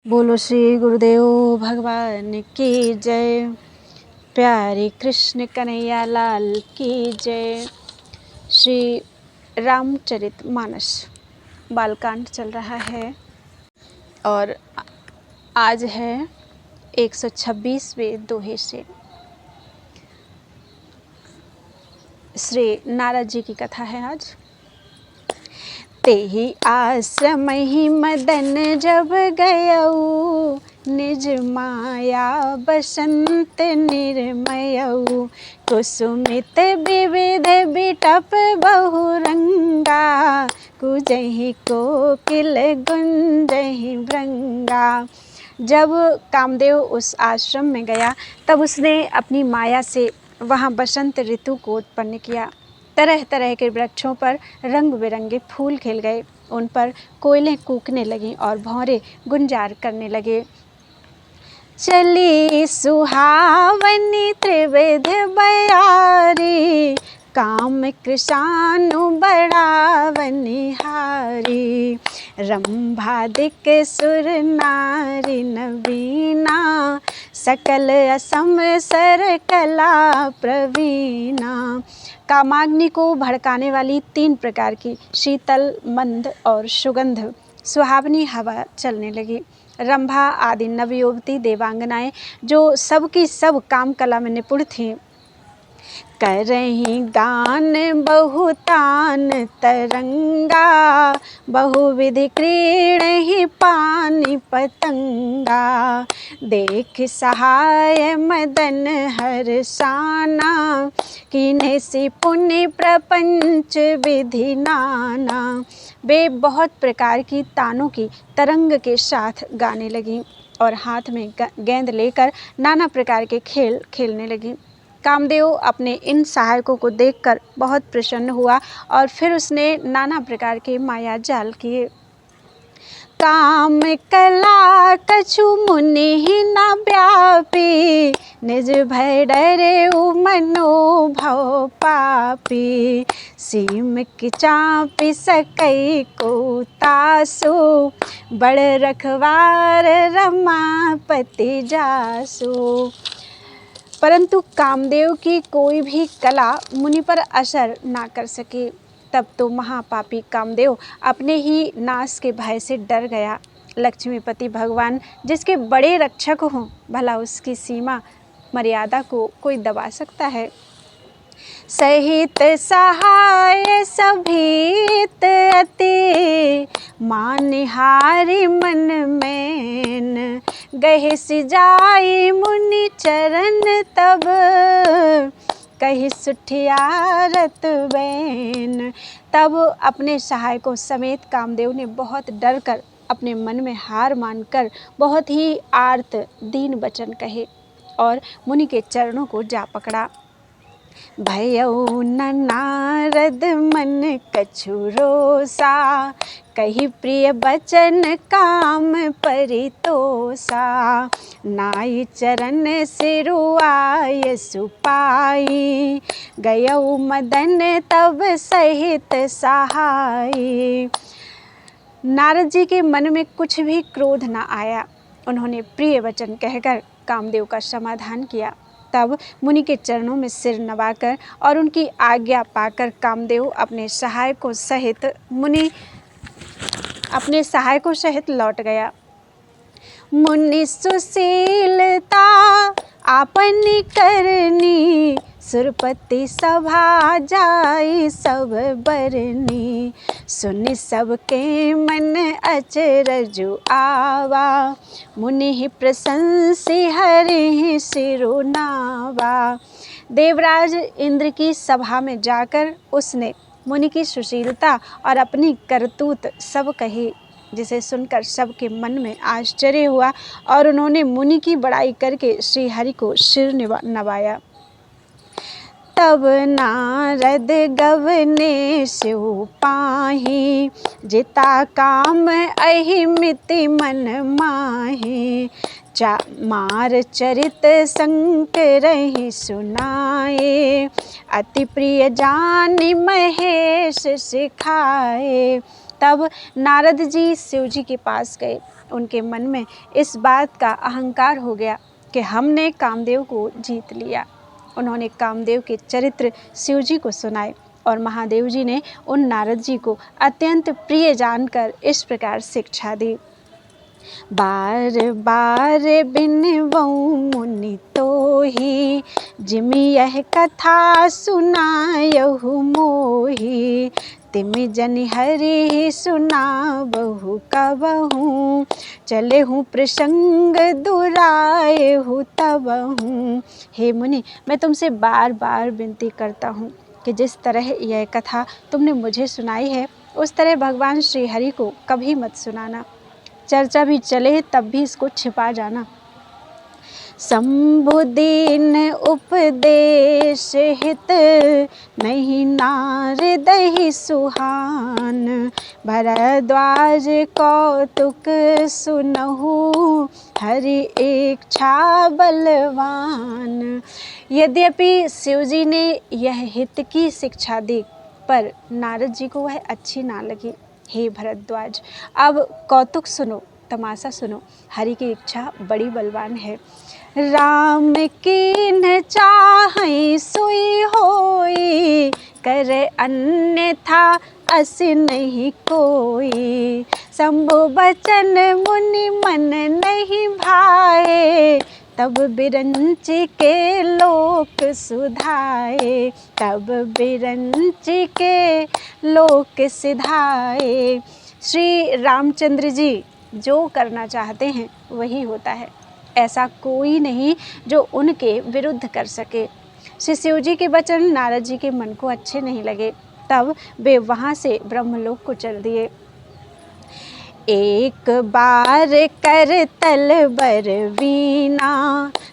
बोलो श्री गुरुदेव भगवान की जय। प्यारे कृष्ण कन्हैया लाल की जय। श्री रामचरित मानस बालकांड चल रहा है और आज है 126वें दोहे से। श्री नारद जी की कथा है आज। तेहि आश्रम ही मदन जब गयऊ, निज माया बसंत निर्मयऊ। कुसुमित विविध बिटप बहुरंगा, कुजहि कोकिल गुंजहि भृंगा। जब कामदेव उस आश्रम में गया तब उसने अपनी माया से वहाँ बसंत ऋतु को उत्पन्न किया। तरह तरह के वृक्षों पर रंग बिरंगे फूल खिल गए, उन पर कोयलें कूकने लगीं और भौरे गुंजार करने लगे। चली सुहावनी त्रिविध बयारी, काम कृशानु बढ़ावनी हारी। रंभादिक सुर नारी नवीना, सकल असम सर कला प्रवीणा। कामाग्नि को भड़काने वाली 3 प्रकार की शीतल, मंद और सुगंध सुहावनी हवा चलने लगी। रंभा आदि नवयुवती देवांगनाएं जो सबकी सब काम कला में निपुण थीं, करहीं गान बहुतान तरंगा, बहुविधि क्रीड़हि पानी पतंगा। देख सहाय मदन हर्षाना, कीन्हे सि पुण्य प्रपंच विधि नाना। वे बहुत प्रकार की तानों की तरंग के साथ गाने लगी और हाथ में गेंद लेकर नाना प्रकार के खेल खेलने लगी। कामदेव अपने इन सहायकों को देखकर बहुत प्रसन्न हुआ और फिर उसने नाना प्रकार के माया जाल किए। काम कला कछु मुनि ही न व्यापी, निज भय डरे मनोभव पापी। सीम की चापी सकई को तासु, बड़ रखवार रमापति जासु। परंतु कामदेव की कोई भी कला मुनि पर असर ना कर सकी। तब तो महापापी कामदेव अपने ही नाश के भय से डर गया। लक्ष्मीपति भगवान जिसके बड़े रक्षक हों, भला उसकी सीमा मर्यादा को कोई दबा सकता है। सहित सहाय सभीत अति, मानिहारी मन मैन। गहे सिजाई मुनि चरण तब, कही सुठियारत बैन। तब अपने सहायकों समेत कामदेव ने बहुत डर कर अपने मन में हार मानकर बहुत ही आर्त दीन वचन कहे और मुनि के चरणों को जा पकड़ा। भयउ न नारद मन कछु रोसा, कही प्रिय बचन काम परितोषा। नाई चरण सिरुआय सुपाई, गयउ मदन तब सहित सहाई। नारद जी के मन में कुछ भी क्रोध न आया। उन्होंने प्रिय वचन कहकर कामदेव का समाधान किया। तब मुनि के चरणों में सिर नवाकर और उनकी आज्ञा पाकर कामदेव अपने सहायकों सहित लौट गया। मुनि सुशीलता आपनी करनी, सुरपति सभा जाई सब बरनी। सुनि सबके मन अचरजु आवा, मुनि ही प्रशंसी हरि सिरुनावा। देवराज इंद्र की सभा में जाकर उसने मुनि की सुशीलता और अपनी करतूत सब कही, जिसे सुनकर सबके मन में आश्चर्य हुआ और उन्होंने मुनि की बड़ाई करके श्री हरि को सिर नवाया। तब नारद गवने शिव पाही, जिता काम अहि मिति मन माही। मार चरित संकरहि सुनाए, अति प्रिय जानि महेश सिखाए। तब नारद जी शिव जी के पास गए उनके मन में इस बात का अहंकार हो गया कि हमने कामदेव को जीत लिया। उन्होंने कामदेव के चरित्र शिव जी को सुनाए और महादेव जी ने उन नारद जी को अत्यंत प्रिय जानकर इस प्रकार शिक्षा दी। बार बार बिनवऊँ मुनि तोहि, जिमि यह कथा सुनायहु मोहि। तिमि जनि हरि सुनावहु कबहूँ, चलेहु प्रसंग दुरायहु तबहूँ। हे मुनि, मैं तुमसे बार बार विनती करता हूँ कि जिस तरह यह कथा तुमने मुझे सुनाई है उस तरह भगवान श्री हरि को कभी मत सुनाना। चर्चा भी चले तब भी इसको छिपा जाना। शंभु दीन उपदेश हित, नहीं नारदहि सुहान। भरद्वाज कौतुक सुनहु, हरि इच्छा बलवान। यद्यपि शिव जी ने यह हित की शिक्षा दी पर नारद जी को वह अच्छी ना लगी। हे भरद्वाज, अब कौतुक सुनो, तमाशा सुनो। हरि की इच्छा बड़ी बलवान है। राम कीन चाहै सोई होई, करे अन्यथा अस नहीं कोई। शंभु बचन मुनि मन नहीं भाए, तब बिरंची के लोक सुधाए। तब बिरंची के लोक सिधाए। श्री रामचंद्र जी जो करना चाहते हैं वही होता है। ऐसा कोई नहीं जो उनके विरुद्ध कर सके। श्री शिव जी के वचन नारद जी के मन को अच्छे नहीं लगे, तब वे वहाँ से ब्रह्मलोक को चल दिए। एक बार कर तल बर वीणा,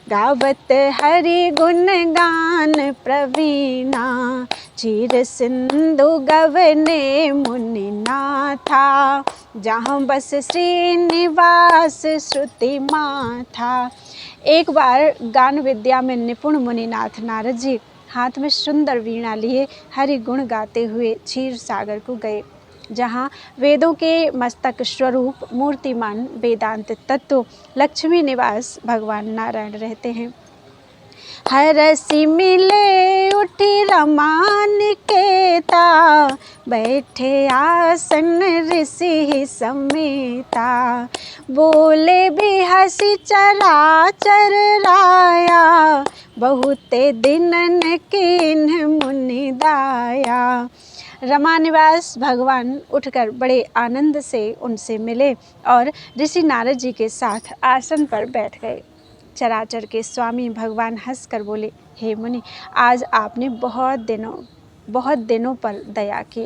गावत हरि गुण गान प्रवीणा। चीर सिंधु गवने मुनि नाथा, जहाँ बस श्रीनिवास श्रुति माथा। एक बार गान विद्या में निपुण मुनिनाथ नारद जी हाथ में सुंदर वीणा लिए हरि गुण गाते हुए क्षीर सागर को गए, जहाँ वेदों के मस्तक स्वरूप मूर्तिमान वेदांत तत्व लक्ष्मी निवास भगवान नारायण रहते हैं। हरसि मिले उठी रमान केता, बैठे आसन ऋषि समेता। बोले भी हसी चराचर राया, बहुते दिनन किन्ह मुनि दाया। रमा निवास भगवान उठकर बड़े आनंद से उनसे मिले और ऋषि नारद जी के साथ आसन पर बैठ गए। चराचर के स्वामी भगवान हंसकर बोले, हे मुनि, आज आपने बहुत दिनों पर दया की।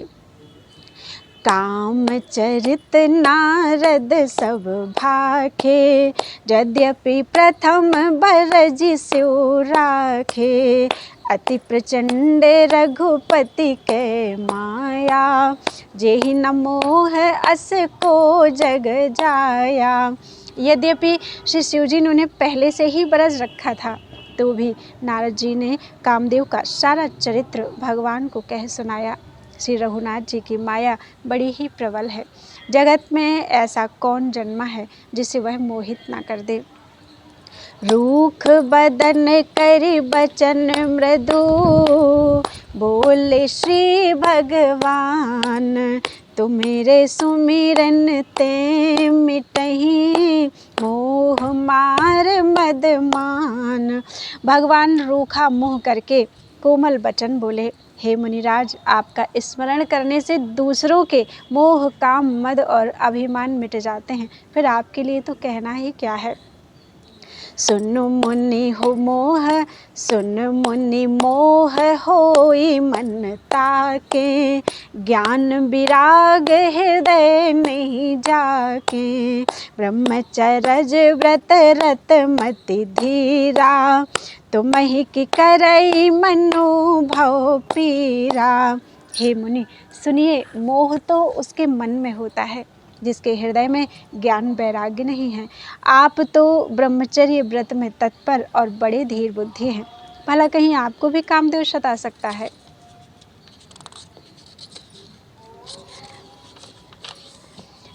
काम चरित नारद सब भाखे, यद्यपि प्रथम बरज स्यो राखे। अति प्रचंड रघुपति के माया, जेहि न मोह अस को जग जाया। यद्यपि श्री शिव जी ने उन्हें पहले से ही बरस रखा था, तो भी नारद जी ने कामदेव का सारा चरित्र भगवान को कह सुनाया। श्री रघुनाथ जी की माया बड़ी ही प्रबल है। जगत में ऐसा कौन जन्मा है जिसे वह मोहित ना कर दे। रूख बदन करि बचन मृदु, बोले श्री भगवान। तुम्हेरे सुमिरन ते मिटहि, मोह मार मदमान। भगवान रूखा मुँह करके कोमल वचन बोले, हे मुनिराज, आपका स्मरण करने से दूसरों के मोह, काम, मद और अभिमान मिट जाते हैं, फिर आपके लिए तो कहना ही क्या है। सुन मुनि हो मोह, सुन मुनि मोह होई मन ताके। ज्ञान विराग हृदय नहीं जाके। ब्रह्मचरज व्रत रत मति धीरा, तुम्हि की करई मनोभव पीरा। हे मुनि सुनिए, मोह तो उसके मन में होता है जिसके हृदय में ज्ञान वैराग्य नहीं है। आप तो ब्रह्मचर्य व्रत में तत्पर और बड़े धीर बुद्धि हैं, भला कहीं आपको भी कामदेव सता सकता है।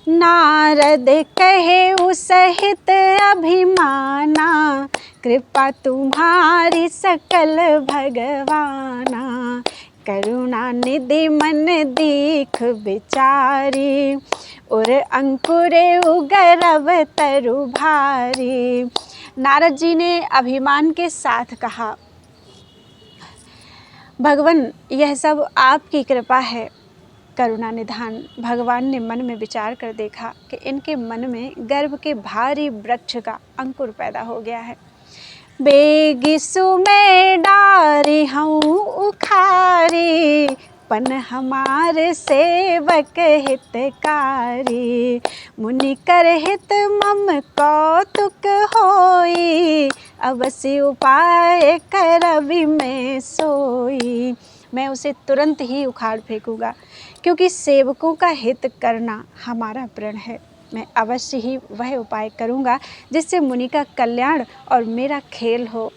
नारद कहे उस सहित अभिमाना, कृपा तुम्हारी सकल भगवाना। करुणा निधि मन दीख बिचारी, और अंकुरे उगरव तरु भारी। नारद जी ने अभिमान के साथ कहा, भगवान यह सब आपकी कृपा है। करुणा निधान भगवान ने मन में विचार कर देखा कि इनके मन में गर्भ के भारी वृक्ष का अंकुर पैदा हो गया है। बेगिसु में डारी हूँ उखारी, पन हमार सेवक हितकारी। मुनि कर हित मम कौतुक होई, अवश्य उपाय करबि मैं सोई। मैं उसे तुरंत ही उखाड़ फेंकूंगा, क्योंकि सेवकों का हित करना हमारा प्रण है। मैं अवश्य ही वह उपाय करूंगा जिससे मुनि का कल्याण और मेरा खेल हो।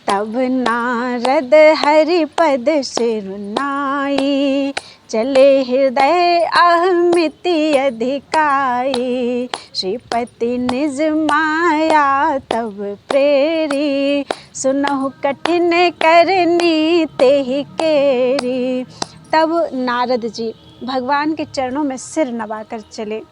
तब नारद हरि पद सिरुनाई, चले हृदय अहमिति अधिकाई। श्रीपति निज माया तब प्रेरी, सुनहु कठिन करनी तेहि केरी। तब नारद जी भगवान के चरणों में सिर नवाकर चले।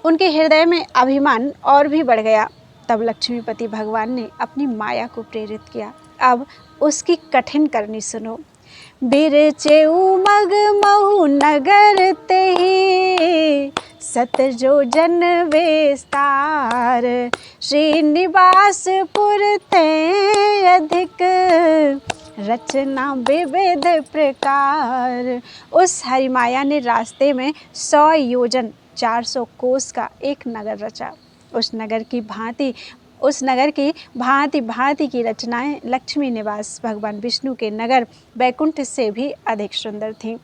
उनके हृदय में अभिमान और भी बढ़ गया। तब लक्ष्मीपति भगवान ने अपनी माया को प्रेरित किया। अब उसकी कठिन करनी सुनो। बिरचे उमग महु नगर तेहि, सत जो जन विस्तार। श्रीनिवासपुर ते अधिक, रचना विविध प्रकार। उस हरिमाया ने रास्ते में 100 योजन 400 कोस का एक नगर रचा। उस नगर की भांति भांति की रचनाएं लक्ष्मी निवास भगवान विष्णु के नगर वैकुंठ से भी अधिक सुंदर थीं।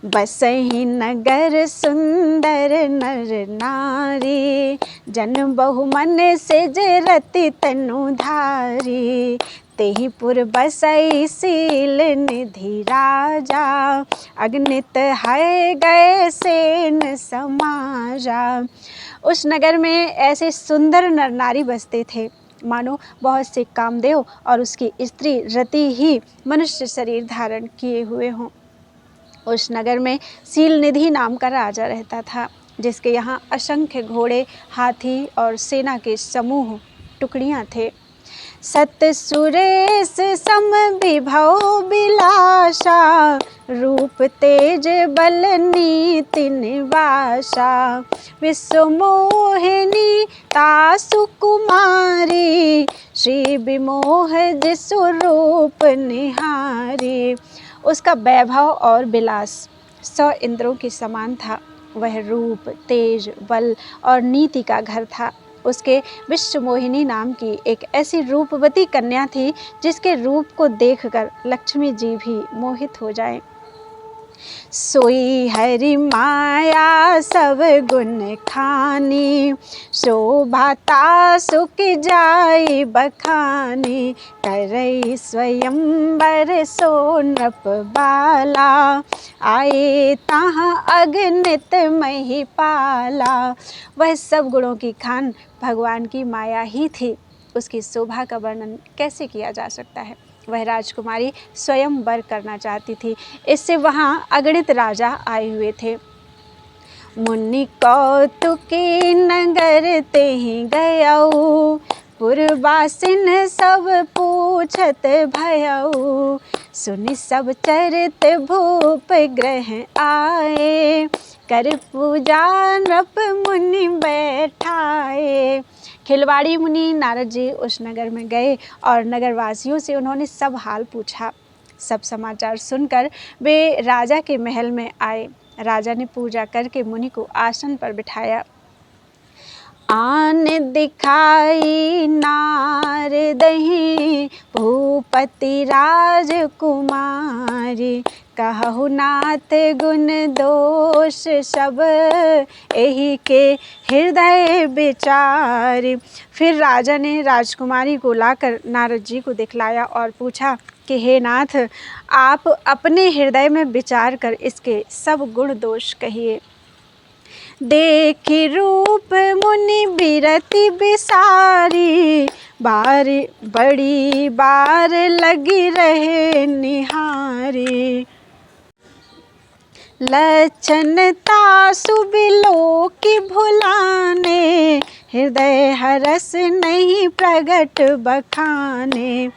बसहि नगर सुंदर नर नारी, जन बहु मन सिज रति तनु धारी। तेहिपुर बसई सील निधि राजा, अगणित है गए सेन समाजा। उस नगर में ऐसे सुंदर नर नारी बसते थे मानो बहुत से कामदेव और उसकी स्त्री रति ही मनुष्य शरीर धारण किए हुए हों। उस नगर में सील निधि नाम का राजा रहता था, जिसके यहाँ असंख्य घोड़े, हाथी और सेना के समूह टुकड़ियाँ थे। सत सुरेश सम विभव बिलासा, रूप तेज बल नीति निवासा। विश्व मोहिनी तासु कुमारी, श्री विमोह जिसु रूप निहारी। उसका वैभव और विलास 100 इंद्रों के समान था। वह रूप, तेज, बल और नीति का घर था। उसके विश्व मोहिनी नाम की एक ऐसी रूपवती कन्या थी जिसके रूप को देखकर लक्ष्मी जी भी मोहित हो जाएं। सोई हरि माया सब गुण खानी, शोभाता सुख जाई बखानी। करई स्वयंवर सो नृप बाला, आए ताहाँ अगणित महिपाला। वह सब गुणों की खान भगवान की माया ही थी। उसकी शोभा का वर्णन कैसे किया जा सकता है। वह राजकुमारी स्वयं वर करना चाहती थी, इससे वहाँ अगणित राजा आए हुए थे। मुनि कौतुकी नगर तेहि गयऊ, पुरवासिन सब पूछत भयऊ। सुनि सब चरित भूप ग्रह आए, कर पूजा नृप मुनि बैठाए। खिलवाड़ी मुनि नारद जी उस नगर में गए और नगरवासियों से उन्होंने सब हाल पूछा। सब समाचार सुनकर वे राजा के महल में आए। राजा ने पूजा करके मुनि को आसन पर बिठाया। आन दिखाई नारदहि, भूपति राजकुमारी। कहु नाथ गुण दोष सब, एहि के हृदय विचारी। फिर राजा ने राजकुमारी को लाकर नारद जी को दिखलाया और पूछा कि हे नाथ, आप अपने हृदय में विचार कर इसके सब गुण दोष कहिए। देखी रूप मुनि बिरति बिसारी, बार बड़ी बार लगी रहे निहारी। लक्षणता सुबिलो की भुलाने, हृदय हरस नहीं प्रगट बखाने।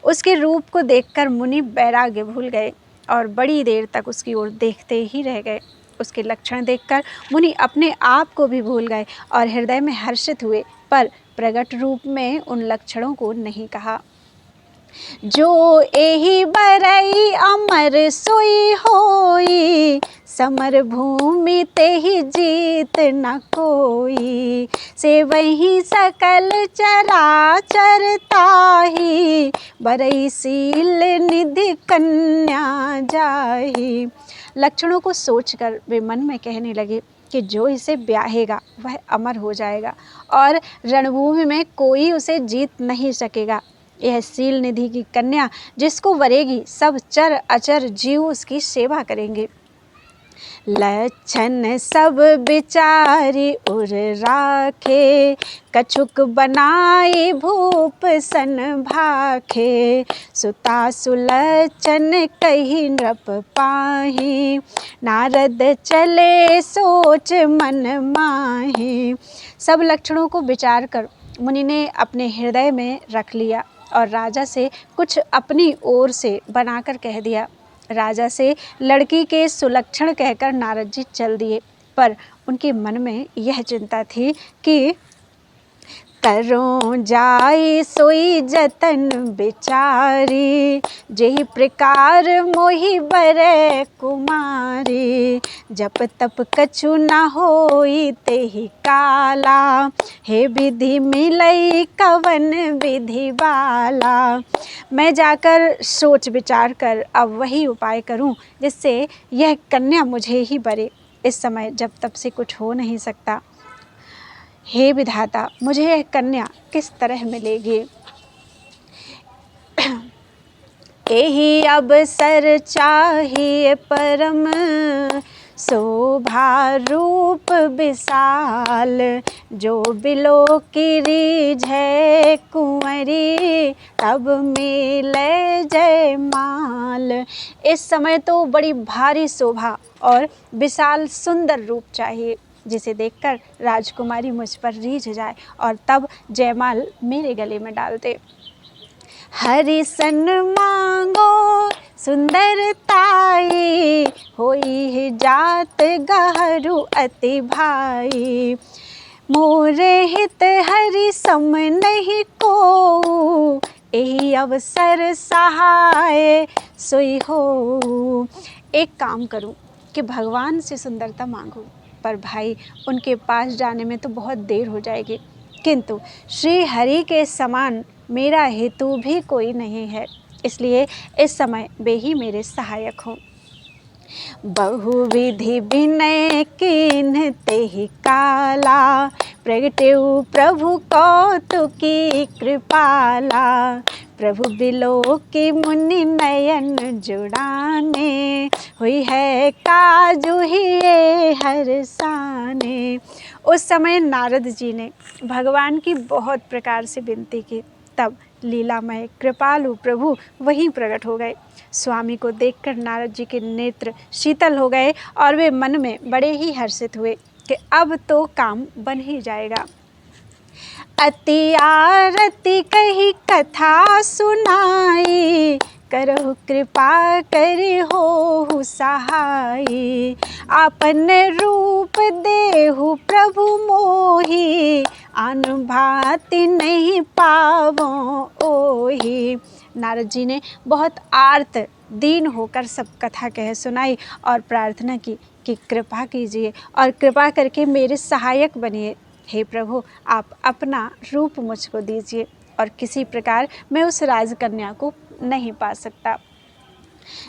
उसके रूप को देखकर मुनि वैराग्य भूल गए और बड़ी देर तक उसकी ओर देखते ही रह गए। उसके लक्षण देखकर मुनि अपने आप को भी भूल गए और हृदय में हर्षित हुए, पर प्रगट रूप में उन लक्षणों को नहीं कहा। जो एहि बरई अमर सोई होई, समर भूमि तेहि जीत न कोई। से वही सकल चराचर ताहि, बरई सील निधि कन्या जाहि। लक्षणों को सोचकर वे मन में कहने लगे कि जो इसे ब्याहेगा वह अमर हो जाएगा और रणभूमि में कोई उसे जीत नहीं सकेगा। यह सील निधि की कन्या जिसको वरेगी, सब चर अचर जीव उसकी सेवा करेंगे। लक्षण सब बिचारी उर राखे, कछुक बनाई भूप सन भाखे। सुता सुलक्षण कही नृप पाही, नारद चले सोच मन माही। सब लक्षणों को विचार कर मुनि ने अपने हृदय में रख लिया और राजा से कुछ अपनी ओर से बनाकर कह दिया। राजा से लड़की के सुलक्षण कहकर नारद जी चल दिए, पर उनके मन में यह चिंता थी कि करो जाई सोई जतन बिचारी, जेहि प्रकार मोहि बरै कुमारी। जप तप कछु न होई तेहि काला, हे विधि मिलई कवन विधि वाला। मैं जाकर सोच विचार कर अब वही उपाय करूं जिससे यह कन्या मुझे ही बरे। इस समय जब तब से कुछ हो नहीं सकता। हे विधाता, मुझे यह कन्या किस तरह मिलेगी। एहि अवसर चाहिए परम, शोभा रूप विशाल। जो बिलो की रीझै कुंवरी, तब मिले जय माल। इस समय तो बड़ी भारी शोभा और विशाल सुंदर रूप चाहिए, जिसे देखकर राजकुमारी मुझ पर रीझ जाए और तब जयमाल मेरे गले में डाल दे। हरि सन मांगो सुंदरताई, होई जात गहरू अति भाई। मोरे हित हरि सम नहीं को, एहि अवसर सहाय सोई हो। एक काम करूं कि भगवान से सुंदरता मांगूं, पर भाई उनके पास जाने में तो बहुत देर हो जाएगी। किंतु श्री हरि के समान मेरा हेतु भी कोई नहीं है, इसलिए इस समय वे ही मेरे सहायक हों। बहुविधि विनय किन्ह तेहि काला, प्रगटेउ प्रभु कौतुकी कृपाला। प्रभु बिलो की मुनि नयन जुड़ाने, हुई है काजू ही हरसाने। उस समय नारद जी ने भगवान की बहुत प्रकार से विनती की, तब लीलामय कृपालु प्रभु वहीं प्रकट हो गए। स्वामी को देखकर नारद जी के नेत्र शीतल हो गए और वे मन में बड़े ही हर्षित हुए कि अब तो काम बन ही जाएगा। अति आरती कही कथा सुनाई, करहु कृपा करि होहु सहाई। आपन रूप देहु प्रभु मोहि, आन भांति नहीं पावो ओहि। नारद जी ने बहुत आर्त दीन होकर सब कथा कह सुनाई और प्रार्थना की कि कृपा कीजिए और कृपा करके मेरे सहायक बनिए। हे प्रभु, आप अपना रूप मुझको दीजिए और किसी प्रकार मैं उस राजकन्या को नहीं पा सकता।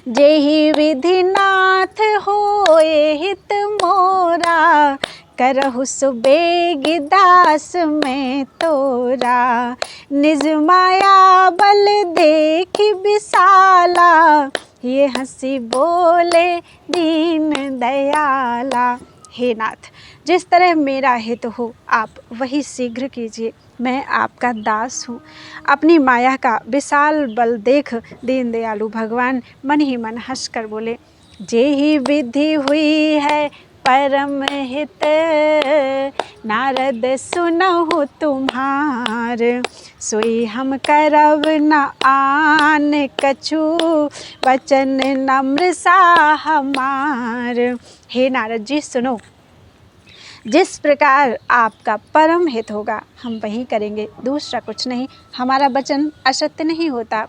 जेहि विधिनाथ होए हित मोरा, करहु सुबेगी दास में तोरा। निज माया बल देखी विशाला, ये हंसी बोले दीन दयाला। हे नाथ, जिस तरह मेरा हित हो आप वही शीघ्र कीजिए। मैं आपका दास हूँ। अपनी माया का विशाल बल देख दीन दयालु भगवान मन ही मन हंसकर बोले, जे ही विधि हुई है परम हित, नारद सुनहु तुम्हार, सोई हम करब न आन कछु, वचन नम्र सा हमार। हे नारद जी सुनो, जिस प्रकार आपका परम हित होगा हम वही करेंगे, दूसरा कुछ नहीं। हमारा वचन असत्य नहीं होता।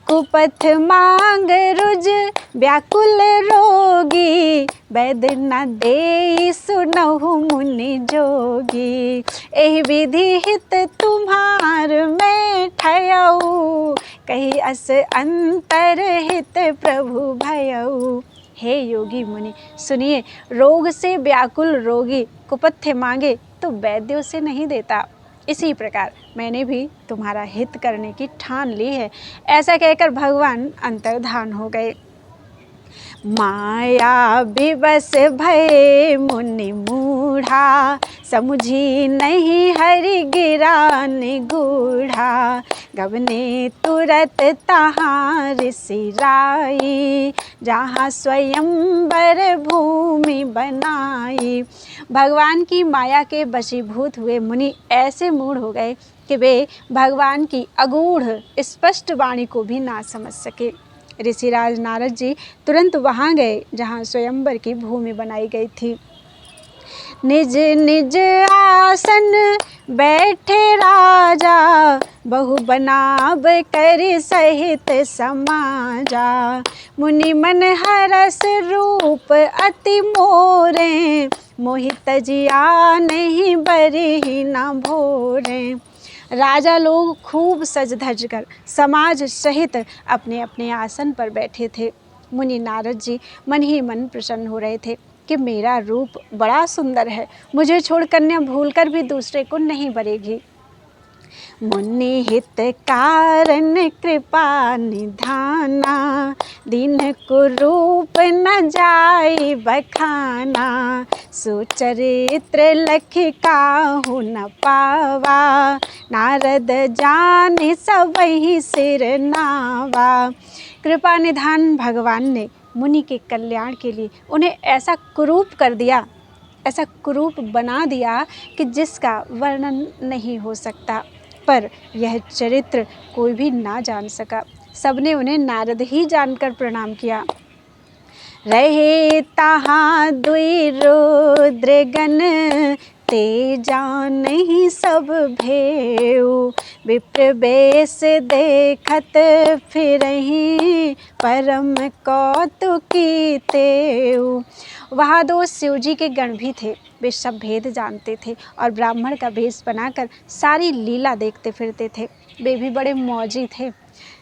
कुपथ मांग रुज व्याकुल रोगी, वैद न दे सुनहु मुनि जोगी, एहि विधि हित तुम्हार मैं ठयऊ, कही अस अंतर हित प्रभु भयऊ। हे योगी मुनि सुनिए, रोग से व्याकुल रोगी कुपथ्य मांगे तो वैद्यों से नहीं देता, इसी प्रकार मैंने भी तुम्हारा हित करने की ठान ली है। ऐसा कहकर भगवान अंतर्धान हो गए। माया विवश भये मुनि मूढ़ा, समुझी नहीं हरि गिरा निगूढ़ा, गबने तुरत तहाँ ऋषि राई, जहाँ स्वयंवर भूमि बनाई। भगवान की माया के वशीभूत हुए मुनि ऐसे मूढ़ हो गए कि वे भगवान की अगूढ़ स्पष्ट वाणी को भी ना समझ सके। ऋषिराज नारद जी तुरंत वहाँ गए जहाँ स्वयंवर की भूमि बनाई गई थी। निज निज आसन बैठे राजा, बहु बनाब कर सहित समाजा, मुनि मन हरस रूप अति मोरे, मोहित जिया नहीं बरही न भोरे। राजा लोग खूब सज धज कर समाज सहित अपने अपने आसन पर बैठे थे। मुनि नारद जी मन ही मन प्रसन्न हो रहे थे कि मेरा रूप बड़ा सुंदर है, मुझे छोड़ कन्या भूलकर भी दूसरे को नहीं बरेगी। मुनि हित कारण कृपा निधाना, दीन कुरूप न जाई बखाना, सुचरित्र लख काहू न पावा, नारद जाने सबहि सिर नावा। कृपा निधान भगवान ने मुनि के कल्याण के लिए उन्हें ऐसा कुरूप कर दिया, ऐसा कुरूप बना दिया कि जिसका वर्णन नहीं हो सकता। पर यह चरित्र कोई भी ना जान सका, सबने उन्हें नारद ही जानकर प्रणाम किया। रहे तहाँ दुई रुद्रगण, ते जानहि सब भेउ, विप्र बेश देखत फिरहि, परम कौतुकी तेउ। वहाँ दो शिवजी के गण भी थे, वे सब भेद जानते थे और ब्राह्मण का भेष बनाकर सारी लीला देखते फिरते थे। वे भी बड़े मौजी थे।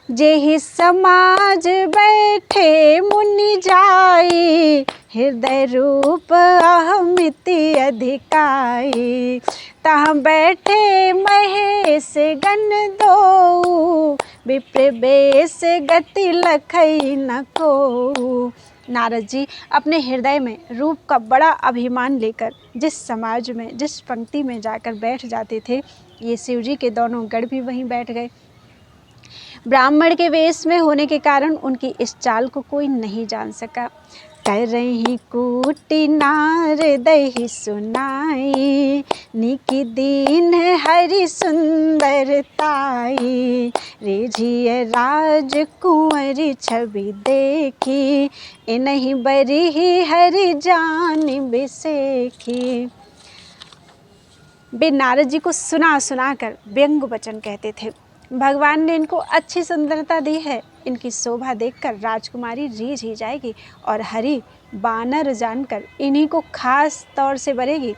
जेहि समाज बैठे मुनि जाई, हृदय रूप अहमिति अधिकाई, तहाँ बैठे महेश गण दो, विप्र बेश गति लखई न को। नारद जी अपने हृदय में रूप का बड़ा अभिमान लेकर जिस समाज में, जिस पंक्ति में जाकर बैठ जाते थे, ये शिवजी के दोनों गण भी वहीं बैठ गए। ब्राह्मण के वेश में होने के कारण उनकी इस चाल को कोई नहीं जान सका। करहि कूटि नारदहि सुनाई, निकी दीन हरि सुंदरताई, रिझिय राजकुंवरी छवि देखी, इनहि बरिहि हरि जानि बिसेखी। वे नारद जी को सुना सुना कर व्यंग वचन कहते थे। भगवान ने इनको अच्छी सुंदरता दी है, इनकी शोभा देखकर राजकुमारी रीझ ही जाएगी और हरि बानर जानकर इन्हीं को खास तौर से बरेगी।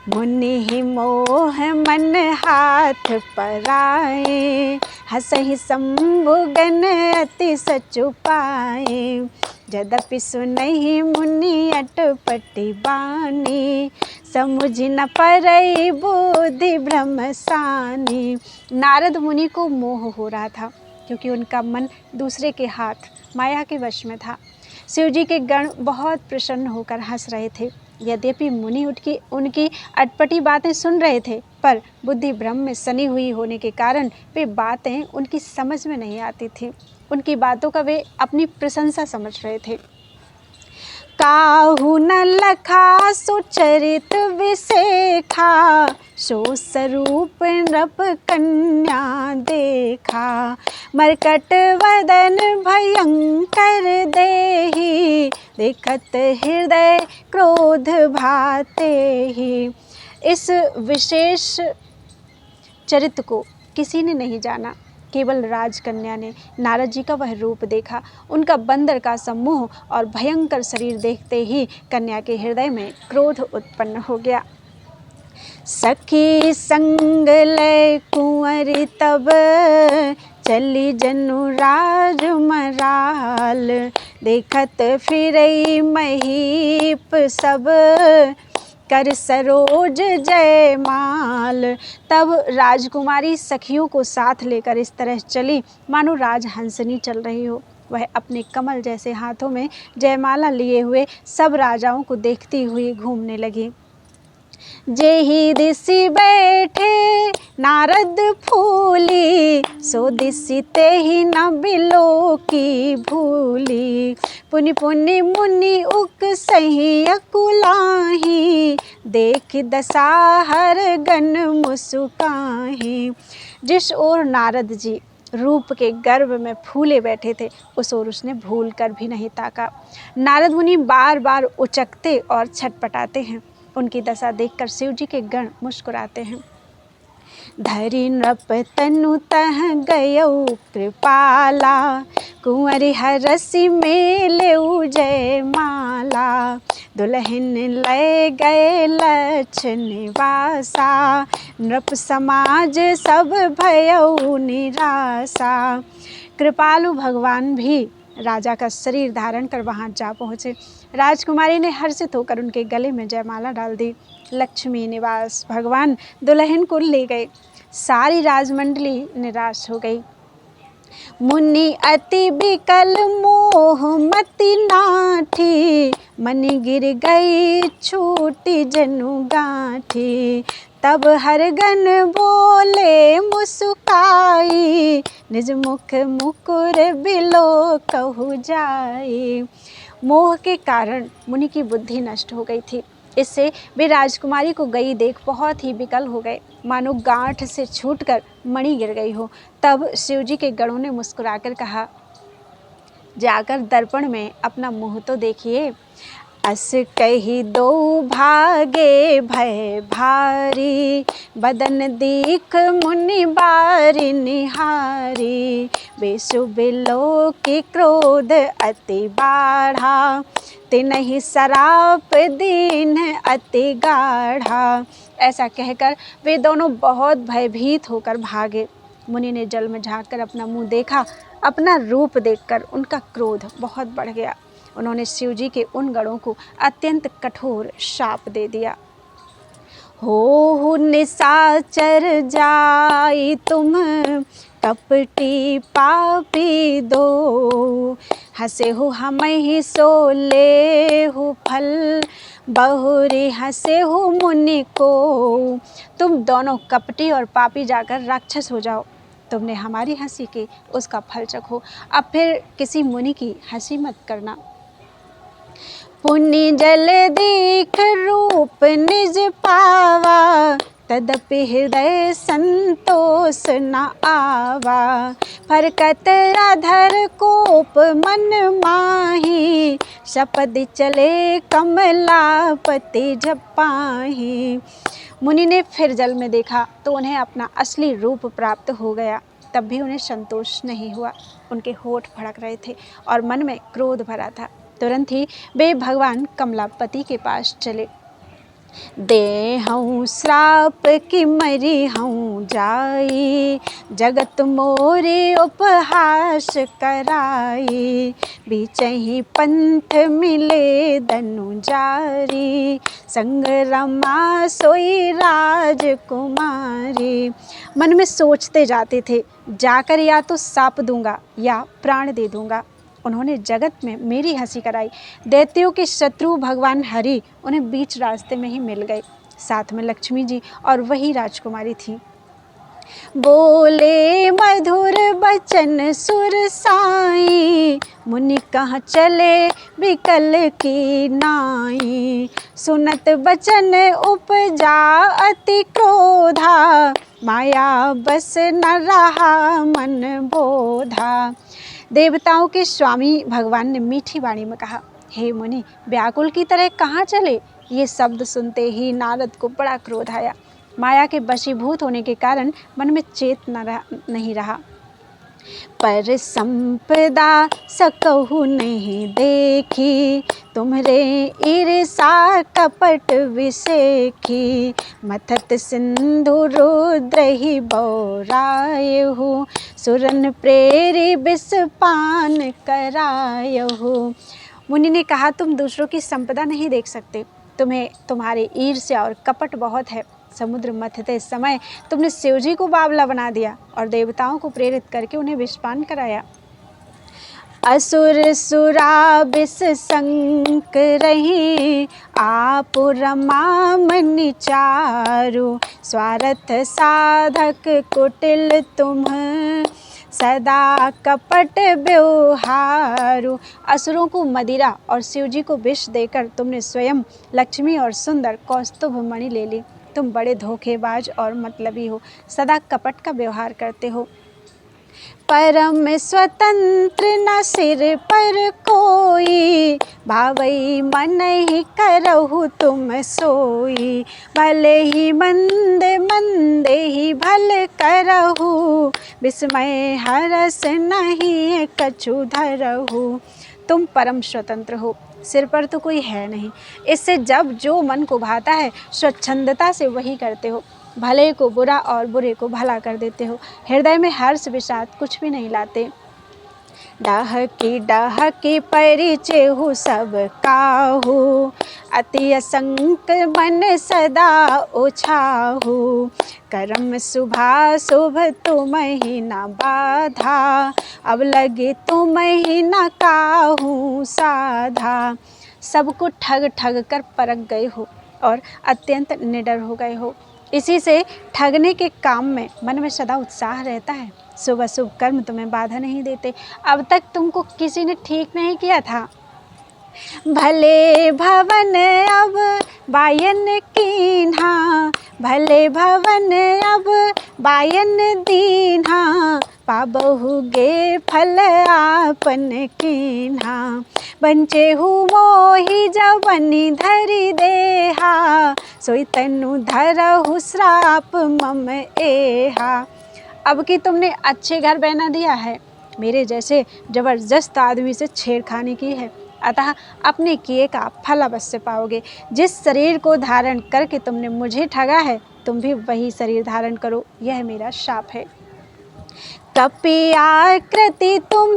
मुनि मोह मन हाथ पराए, हसहि शंभु गण अति सचु पाए, यद्यपि सुनहि मुनि अटपटी बानी, समुझ न परई बुद्धि भ्रम सानी। नारद मुनि को मोह हो रहा था क्योंकि उनका मन दूसरे के हाथ माया के वश में था। शिवजी के गण बहुत प्रसन्न होकर हंस रहे थे। यद्यपि मुनि उनकी अटपटी बातें सुन रहे थे, पर बुद्धि भ्रम में सनी हुई होने के कारण वे बातें उनकी समझ में नहीं आती थी। उनकी बातों का वे अपनी प्रशंसा समझ रहे थे। काहू न लखा सुचरित विसेखा, सो स्वरूप नृप कन्या देखा। मरकट वदन भयंकर देहि, देखत हृदय क्रोध भाते ही। इस विशेष चरित्र को किसी ने नहीं जाना, केवल राजकन्या ने। नारद जी का वह रूप देखा, उनका बंदर का समूह और भयंकर शरीर देखते ही कन्या के हृदय में क्रोध उत्पन्न हो गया। सखी संग लय कुंवरी तब, चली जनु राजमराल। देखत फिरई महीप सब, कर सरोज जयमाल। तब राजकुमारी सखियों को साथ लेकर इस तरह चली मानो राजहंसनी चल रही हो। वह अपने कमल जैसे हाथों में जयमाला लिए हुए सब राजाओं को देखती हुई घूमने लगी। जेहि दिसि बैठे नारद फूली, सो दिसि तेहि न बिलो की भूली। पुनि पुनि मुनि उक सही अकुलाही, देख दशा हर गन मुस्काही। जिस ओर नारद जी रूप के गर्भ में फूले बैठे थे, उस ओर उसने भूल कर भी नहीं ताका। नारद मुनि बार बार उचकते और छटपटाते हैं। उनकी दशा देखकर शिव जी के गण मुस्कुराते हैं। धरि नृप तनु तह गयौ कृपाला, कुंवरी हरसि मेलेउ जयमाला। दुल्हन लय गए लक्ष निवासा, नृप समाज सब भयउ निराशा। कृपालु भगवान भी राजा का शरीर धारण कर वहां जा पहुँचे। राजकुमारी ने हर्षित होकर उनके गले में जयमाला डाल दी। लक्ष्मी निवास भगवान दुल्हन को ले गए। सारी राजमंडली निराश हो गई। मुनि अति बिकल मोह मति नाठी, मनि गिर गई छूटी जनु गांठी। तब हरगन बोले मुस्काई, निज मुख मुकुर बिलो कहु जाई। मोह के कारण मुनि की बुद्धि नष्ट हो गई थी। इससे वे राजकुमारी को गई देख बहुत ही विकल हो गए, मानो गांठ से छूटकर मणि गिर गई हो। तब शिवजी के गणों ने मुस्कुराकर कहा, जाकर दर्पण में अपना मुँह तो देखिए। अस कही दो भागे भय भारी, बदन दीख मुनि बारी निहारी। बेशुभ लोक क्रोध अति बाढ़ा, तिनहि सराप दीन अति गाढ़ा। ऐसा कहकर वे दोनों बहुत भयभीत होकर भागे। मुनि ने जल में झांककर अपना मुंह देखा। अपना रूप देखकर उनका क्रोध बहुत बढ़ गया। उन्होंने शिवजी के उन गणों को अत्यंत कठोर शाप दे दिया। हो निशाचर जाई तुम, कपटी पापी दो। हंसे हो हमहि सो ले हो फल, बहुरी हंसे हो मुनि को। तुम दोनों कपटी और पापी जाकर राक्षस हो जाओ। तुमने हमारी हंसी की, उसका फल चखो। अब फिर किसी मुनि की हंसी मत करना। पुनि जल दीख रूप निज पावा, तदपि हृदय संतोष न आवा। फरकत अधर कोप मन माही, शपथ चले कमलापति जपाही। मुनि ने फिर जल में देखा तो उन्हें अपना असली रूप प्राप्त हो गया। तब भी उन्हें संतोष नहीं हुआ। उनके होठ फड़क रहे थे और मन में क्रोध भरा था। तुरंत ही वे भगवान कमलापति के पास चले। दे हूँ श्राप की मरी हूँ जाई, जगत मोरे उपहास कराई। बीचहि पंथ मिले दनु जारी, संग रमा सोई राजकुमारी। मन में सोचते जाते थे, जाकर या तो साप दूंगा या प्राण दे दूंगा। उन्होंने जगत में मेरी हंसी कराई। दैत्यों के शत्रु भगवान हरि उन्हें बीच रास्ते में ही मिल गए। साथ में लक्ष्मी जी और वही राजकुमारी थी। बोले मधुर बचन सुर साई, मुनि कहाँ चले बिकल की नाई। सुनत बचन उपजा अति क्रोधा, माया बस न रहा मन बोधा। देवताओं के स्वामी भगवान ने मीठी वाणी में कहा, हे मुनि, व्याकुल की तरह कहाँ चले। ये शब्द सुनते ही नारद को बड़ा क्रोध आया। माया के वशीभूत होने के कारण मन में चेतना नहीं रहा। पर संपदा सकहु नहीं देखी, तुम्हरे ईर्षा कपट विसेखी। मथत सिंधु रुद्र ही बौरायहु, सुरन प्रेरी विष पान करायहु। मुनि ने कहा, तुम दूसरों की संपदा नहीं देख सकते, तुम्हें तुम्हारी ईर्ष्या और कपट बहुत है। समुद्र मथते समय तुमने शिवजी को बावला बना दिया और देवताओं को प्रेरित करके उन्हें विषपान कराया। असुर सुरा विष संक रही, आप रमा मनि चारु। स्वार्थ साधक कुटिल तुम, सदा कपट व्यवहारु। असुरों को मदिरा और शिवजी को विष देकर तुमने स्वयं लक्ष्मी और सुंदर कौस्तुभ मणि ले ली। तुम बड़े धोखेबाज और मतलबी हो, सदा कपट का व्यवहार करते हो। परम स्वतंत्र न सिर पर कोई, भावई मन ही करहु तुम सोई। भले ही मंद मंदे ही भल करहु, विस्मय हरस नहीं कछु धरहु। तुम परम स्वतंत्र हो, सिर पर तो कोई है नहीं, इससे जब जो मन को भाता है स्वच्छंदता से वही करते हो। भले को बुरा और बुरे को भला कर देते हो। हृदय में हर्ष विषाद कुछ भी नहीं लाते। डहकी परिचय हो सब काहू, अति असंक मन सदा ओछाहू। कर्म शुभा शुभ तुम ही न बाधा, अब लगे तुम ही न काहू साधा। सबको ठग ठग कर परख गए हो और अत्यंत निडर हो गए हो। इसी से ठगने के काम में मन में सदा उत्साह रहता है। शुभ अशुभ कर्म तुम्हें बाधा नहीं देते। अब तक तुमको किसी ने ठीक नहीं किया था। भले भवन अब बायन कीन्हा, भले भवन अब बायन दीन्हा। पाबहु गे फल आपन कीन्हा, बंचे हु मोहि जवनि धरि देहा। सोई तनु धरहु श्राप मम एहा। अब कि तुमने अच्छे घर बना दिया है, मेरे जैसे जबरदस्त आदमी से छेड़खानी की है, अतः अपने किए का फल अवश्य पाओगे। जिस शरीर को धारण करके तुमने मुझे ठगा है, तुम भी वही शरीर धारण करो, यह मेरा शाप है। कपि आकृति तुम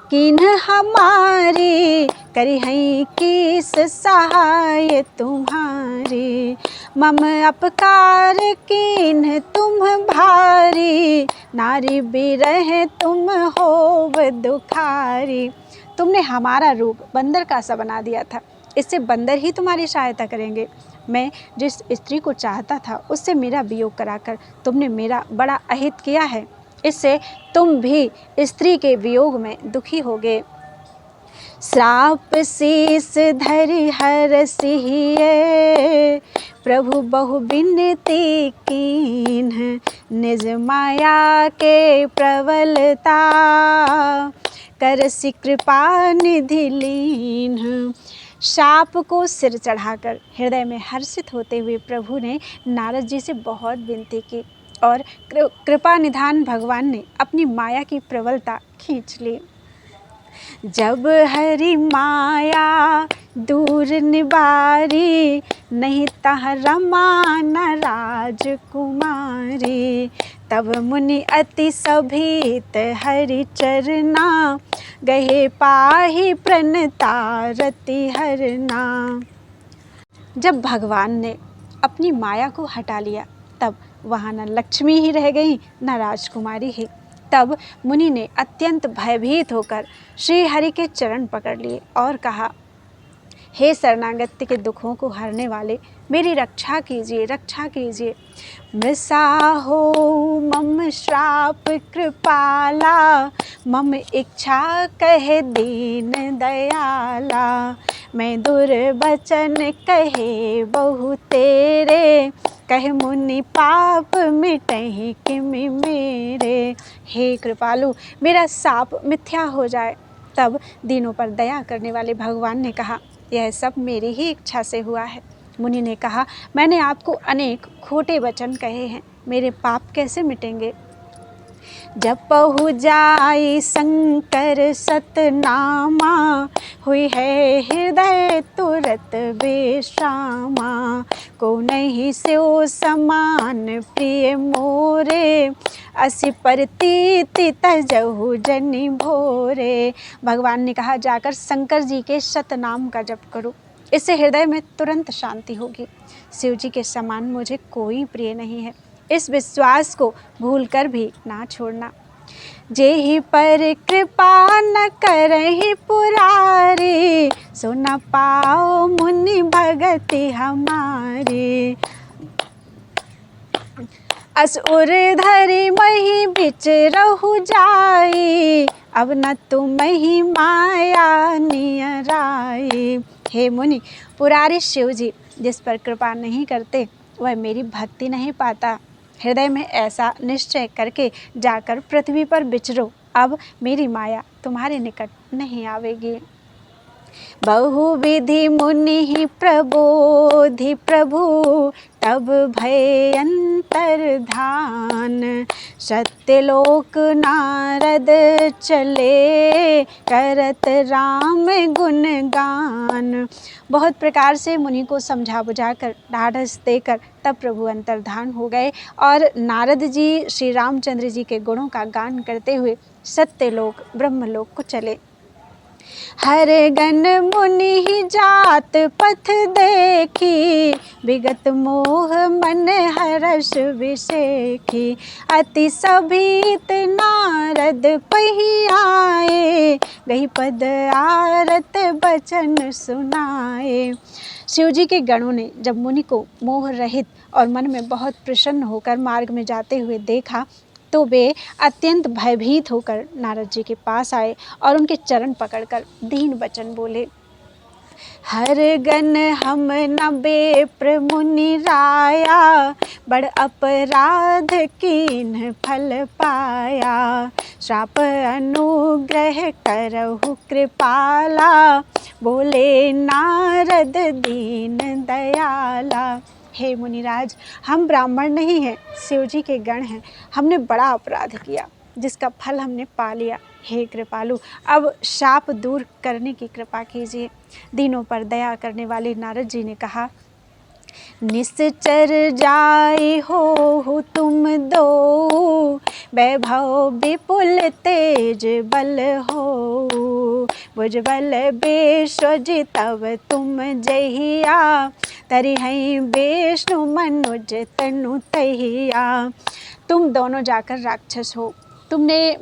किन्ह हमारी, करिहई किस सहाय तुम्हारी। मम अपकार किन्ह तुम भारी, नारी बिरह तुम होव दुखारी। तुमने हमारा रूप बंदर का सा बना दिया था, इससे बंदर ही तुम्हारी सहायता करेंगे। मैं जिस स्त्री को चाहता था उससे मेरा वियोग कराकर तुमने मेरा बड़ा अहित किया है, इससे तुम भी स्त्री के वियोग में दुखी होगे। श्राप शीस धरि हर सिहिए, प्रभु बहु बिनती कीन्ह। निज माया के प्रबलता, करसि कृपा निधि लीन्ह। शाप को सिर चढ़ाकर हृदय में हर्षित होते हुए प्रभु ने नारद जी से बहुत विनती की और कृपा निधान भगवान ने अपनी माया की प्रबलता खींच ली। जब हरि माया दूर निबारी, नहीं तह रमा न राजकुमारी। तब मुनि अति सभीत हरि चरना, गहे पाहि प्रणतारति हरना। जब भगवान ने अपनी माया को हटा लिया, तब वहाँ न लक्ष्मी ही रह गई न राजकुमारी ही। तब मुनि ने अत्यंत भयभीत होकर श्री हरि के चरण पकड़ लिए और कहा, हे शरणागत के दुखों को हरने वाले, मेरी रक्षा कीजिए, रक्षा कीजिए। मृषाहो मम श्राप कृपाला, मम इच्छा कहे दीन दयाला। मैं दुर्वचन कहे बहु तेरे, कहे मुनि पाप मिटहि किमि मेरे। हे कृपालु, मेरा साप मिथ्या हो जाए। तब दीनों पर दया करने वाले भगवान ने कहा, यह सब मेरी ही इच्छा से हुआ है। मुनि ने कहा, मैंने आपको अनेक खोटे वचन कहे हैं, मेरे पाप कैसे मिटेंगे। जपहु जाई शंकर सतनामा, हुई है हृदय तुरत विश्रामा। को नहीं स्यो समान प्रिय मोरे, असि परतीति तजहु जनि भोरे। भगवान ने कहा, जाकर शंकर जी के शतनाम का जप करो, इससे हृदय में तुरंत शांति होगी। शिव जी के समान मुझे कोई प्रिय नहीं है, इस विश्वास को भूलकर भी ना छोड़ना। जेहि पर कृपा न करहि पुरारी, सो न पाओ मुनि भगति हमारी। असुर धरि मही बिच रहु जाई, अब न तुम्हि माया नियराई। हे मुनि, पुरारी शिव जी जिस पर कृपा नहीं करते वह मेरी भक्ति नहीं पाता। हृदय में ऐसा निश्चय करके जाकर पृथ्वी पर विचरो, अब मेरी माया तुम्हारे निकट नहीं आवेगी। बहुविधि मुनि ही प्रबोधि प्रभु, तब भय अंतर्धान। सत्यलोक नारद चले, करत राम गुणगान। बहुत प्रकार से मुनि को समझा बुझाकर ढाढ़स देकर तब प्रभु अंतर्धान हो गए और नारद जी श्री रामचंद्र जी के गुणों का गान करते हुए सत्यलोक ब्रह्मलोक को चले। हर गण मुनि ही जात पथ देखी, विगत मोह मन हर्ष विषेखी। अति सभीत नारद पही आए, गही पद आरत बचन सुनाए। शिव जी के गणों ने जब मुनि को मोह रहित और मन में बहुत प्रसन्न होकर मार्ग में जाते हुए देखा तो वे अत्यंत भयभीत होकर नारद जी के पास आए और उनके चरण पकड़कर दीन वचन बोले, हर गण हम न बेप्र मुनि राया, बड़ अपराध कीन फल पाया। श्राप अनुग्रह करहु कृपाला, बोले नारद दीन दयाला। हे मुनिराज, हम ब्राह्मण नहीं हैं, शिव जी के गण हैं। हमने बड़ा अपराध किया जिसका फल हमने पा लिया। हे कृपालु, अब शाप दूर करने की कृपा कीजिए। दीनों पर दया करने वाले नारद जी ने कहा, निश्चर जाई हो तुम दो, वैभव विपुल तेज बल हो। भुजबल बेशज तब तुम जहिया, तरिहै विष्णु मनुज तनु तहिया। तुम दोनों जाकर राक्षस हो, तुम्हें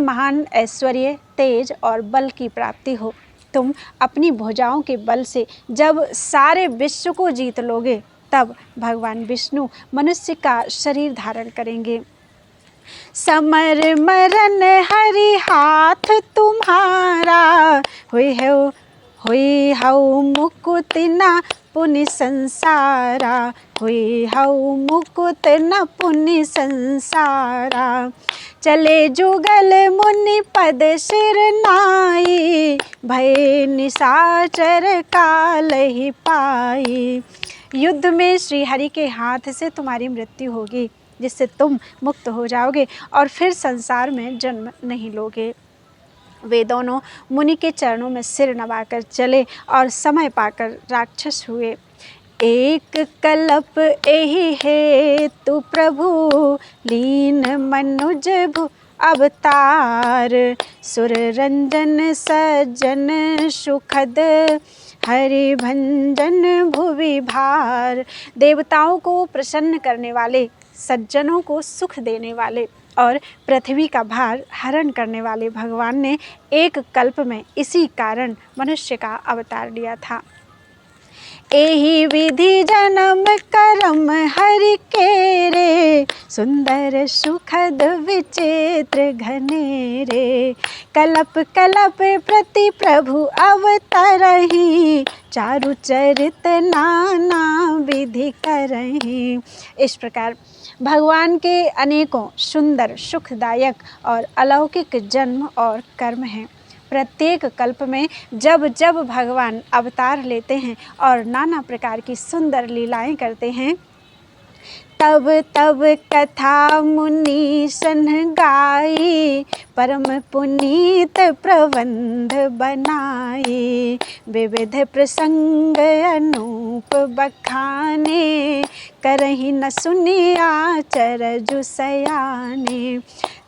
महान ऐश्वर्य तेज और बल की प्राप्ति हो। तुम अपनी भुजाओं के बल से जब सारे विश्व को जीत लोगे तब भगवान विष्णु मनुष्य का शरीर धारण करेंगे। समर मरण हरि हाथ तुम्हारा, हुई हऊ मुकुत न पुनि संसारा। हुई हऊ मुकुत न पुनि संसारा। चले जुगल मुनि पद सिर नाई, भय निशाचर काल ही पाई। युद्ध में श्री हरि के हाथ से तुम्हारी मृत्यु होगी, जिससे तुम मुक्त हो जाओगे और फिर संसार में जन्म नहीं लोगे। वे दोनों मुनि के चरणों में सिर नवाकर चले और समय पाकर राक्षस हुए। एक कल्प एहि हेतु प्रभु, लीन मनुज अवतार। सुर रंजन सज्जन सुखद, हरि भंजन भुवि भार। देवताओं को प्रसन्न करने वाले, सज्जनों को सुख देने वाले और पृथ्वी का भार हरण करने वाले भगवान ने एक कल्प में इसी कारण मनुष्य का अवतार लिया था। एहि विधि जन्म करम हरि के रे, सुंदर सुखद विचित्र घनेरे। कलप कलप प्रति प्रभु अवतरहि, चारु चरित नाना विधि करहि। इस प्रकार भगवान के अनेकों सुंदर, सुखदायक और अलौकिक जन्म और कर्म हैं। प्रत्येक कल्प में जब जब भगवान अवतार लेते हैं और नाना प्रकार की सुंदर लीलाएं करते हैं, तब तब कथा मुनि सन गाई, परम पुनीत प्रबंध बनाई। विविध प्रसंग अनूप बखाने, करहि न सुनिया चरजु सयाने।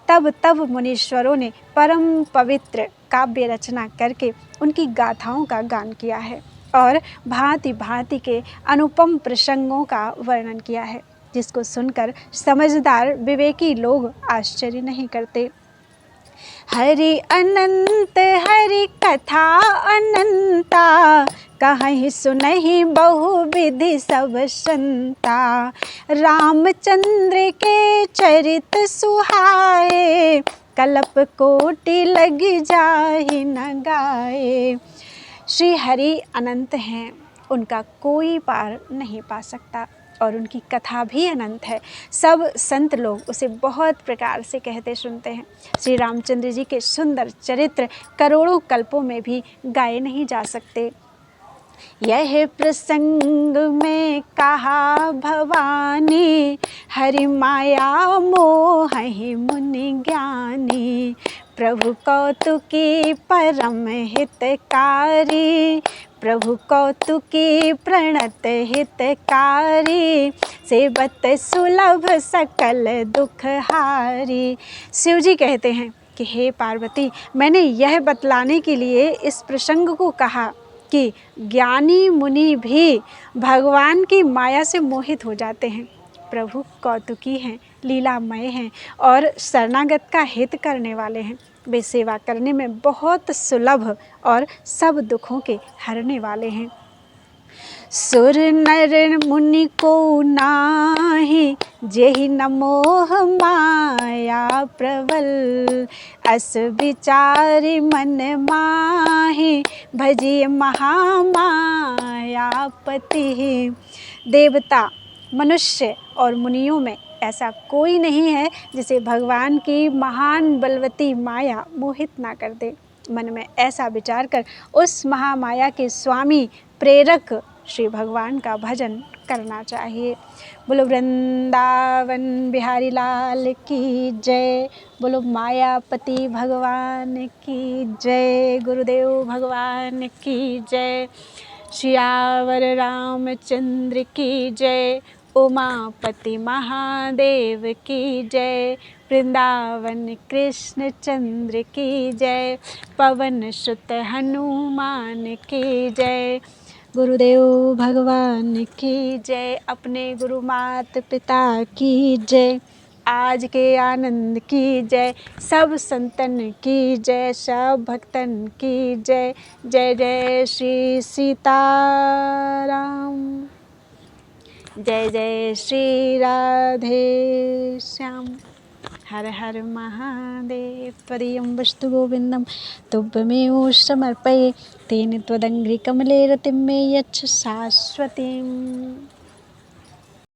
तब तब मुनीश्वरों ने परम पवित्र काव्य रचना करके उनकी गाथाओं का गान किया है और भांति भांति के अनुपम प्रसंगों का वर्णन किया है, जिसको सुनकर समझदार विवेकी लोग आश्चर्य नहीं करते। हरि अनंत हरि कथा अनंता, कहीं सुनहि बहुविधि सब संता। रामचंद्र के चरित सुहाए, कल्प कोटि लगी जाहि न गाए। श्री हरि अनंत हैं, उनका कोई पार नहीं पा सकता और उनकी कथा भी अनंत है। सब संत लोग उसे बहुत प्रकार से कहते सुनते हैं। श्री रामचंद्र जी के सुंदर चरित्र करोड़ों कल्पों में भी गाए नहीं जा सकते। यह प्रसंग में कहा भवानी, हरि माया मोहि मुनि ज्ञानी। प्रभु कौतुकी परम हितकारी, प्रभु कौतुकी प्रणत हितकारी। सेवत सुलभ सकल दुख हारी। शिव जी कहते हैं कि हे पार्वती, मैंने यह बतलाने के लिए इस प्रसंग को कहा कि ज्ञानी मुनि भी भगवान की माया से मोहित हो जाते हैं। प्रभु कौतुकी हैं, लीलामय हैं और शरणागत का हित करने वाले हैं। वे सेवा करने में बहुत सुलभ और सब दुखों के हरने वाले हैं। सुर नर मुनि को नाही, जेहि न मोह माया प्रबल। अस विचारि मन माहि, भजिय महामायापति। देवता, मनुष्य और मुनियों में ऐसा कोई नहीं है जिसे भगवान की महान बलवती माया मोहित ना कर दे। मन में ऐसा विचार कर उस महामाया के स्वामी प्रेरक श्री भगवान का भजन करना चाहिए। बोलो वृंदावन बिहारी लाल की जय। बोलो मायापति भगवान की जय। गुरुदेव भगवान की जय। श्यावर रामचंद्र की जय। उमापति महादेव की जय। वृंदावन कृष्ण चंद्र की जय। पवन सुत हनुमान की जय। गुरुदेव भगवान की जय। अपने गुरु मात पिता की जय। आज के आनंद की जय। सब संतन की जय। सब भक्तन की जय। जय जय श्री सीताराम। जय जय श्री राधे श्याम। हर हर महादेव। त्वदीयं वस्तु गोविंदं तुभ्यमेव समर्पये। तेन त्वदङ्घ्रिकमले रतिं मे यच्छ शाश्वतीम्।